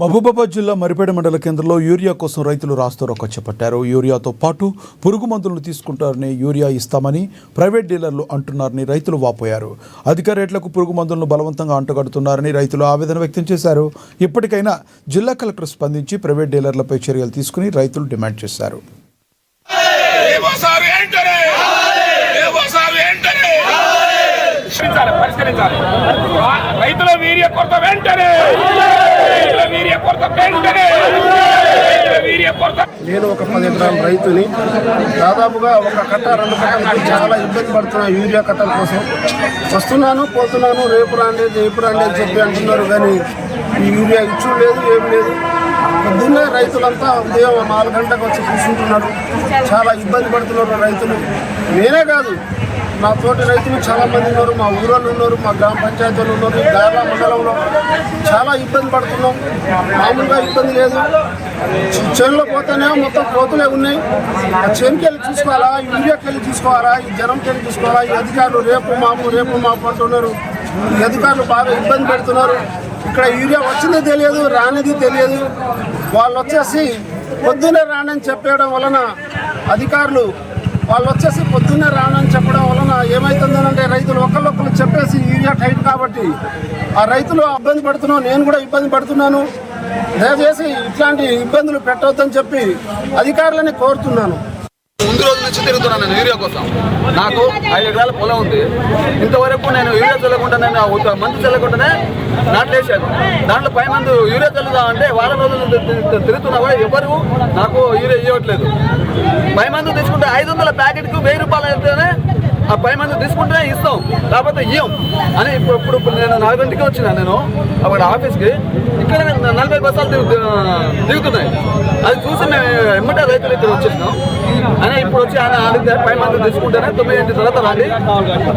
మహబూబాబాద్ జిల్లా మరిపేడ మండల కేంద్రంలో యూరియా కోసం రైతులు రాస్తారోకో చేపట్టారు. యూరియాతో పాటు పురుగు మందులను తీసుకుంటారని, యూరియా ఇస్తామని ప్రైవేట్ డీలర్లు అంటున్నారని రైతులు వాపోయారు. అధిక రేట్లకు పురుగు మందులను బలవంతంగా అంటగడుతున్నారని రైతులు ఆవేదన వ్యక్తం చేశారు. ఇప్పటికైనా జిల్లా కలెక్టర్ స్పందించి ప్రైవేట్ డీలర్లపై చర్యలు తీసుకుని రైతులు డిమాండ్ చేశారు. రైతుల వీర్య కొరత వెంటనే నేను ఒక 10 ఎకరాల రైతుని. దాదాపుగా ఒక కట్ట 2 కట్టలకు చాలా ఇబ్బంది పడుతున్నా. యూరియా కట్టల కోసం వస్తున్నాను, పోతున్నాను, రేపు రాండి అని చెప్పి అంటున్నారు. కానీ ఈ యూరియా ఇచ్చు లేదు, ఏం లేదు. పొద్దున్నే రైతులంతా ఉదయం 4 గంటలకు వచ్చి కూర్చుంటున్నారు. చాలా ఇబ్బంది పడుతున్నారు రైతులు. నేనే కాదు, మా తోటి రైతులు చాలా మంది ఉన్నారు, మా ఊరోళ్ళు ఉన్నారు, మా గ్రామ పంచాయతీలు ఉన్నారు. గార్ల మండలంలో చాలా ఇబ్బంది పడుతున్నాం. మామూలుగా ఇబ్బంది లేదు. చేనులో పోతేనే మొత్తం కోతులే ఉన్నాయి. ఆ చేనుకి వెళ్ళి చూసుకోవాలా, యూరియాకి వెళ్ళి చూసుకోవాలా, ఈ జనంకి వెళ్ళి చూసుకోవాలా. ఈ అధికారులు రేపు మాపు అంటున్నారు. ఈ అధికారులు బాగా ఇబ్బంది పెడుతున్నారు. ఇక్కడ యూరియా వచ్చింది తెలియదు, రానిది తెలియదు. వాళ్ళు వచ్చేసి పొద్దున్నే రానని చెప్పడం వలన అధికారులు పొద్దున్నే రానని చెప్పడం వలన ఏమవుతుందనంటే రైతులు ఒకళ్ళొక్కరు చెప్పేసి యూరియా టైట్ కాబట్టి ఆ రైతులు ఇబ్బంది పడుతున్నాం. నేను కూడా ఇబ్బంది పడుతున్నాను. దయచేసి ఇట్లాంటి ఇబ్బందులు పెట్టవద్దని చెప్పి అధికారులని కోరుతున్నాను. ముందు రోజు నుంచి తిరుగుతున్నాను నేను యూరియా కోసం. నాకు 5 ఎకరాల పొలం ఉంది. ఇంతవరకు నేను యూరియా చల్లకుండా, నేను మందు చల్లకుండానే నాట్లేసాను. దాంట్లో పై మందు యూరియా చల్లుదామంటే వారం రోజులు తిరుగుతున్నావా, ఎవరు నాకు యూరియా ఇవ్వట్లేదు. పై మందు తీసుకుంటే 500 ప్యాకెట్కు 1000 రూపాయలు అయితేనే ఆ పై మందు తీసుకుంటేనే ఇస్తాం, లేకపోతే ఇవ్వం అని. ఇప్పుడు నేను 4 గంటకి వచ్చినా నేను అక్కడ ఆఫీస్కి. ఇక్కడ 40 బస్సాలు దిగుతున్నాయి. అది చూసి మేము ఎమ్మటే రైతులు ఇక్కడ వచ్చేసినాం అని. ఇప్పుడు వచ్చి ఆయన అడిగితే పై మందు తీసుకుంటేనే 9 తర్వాత రండి.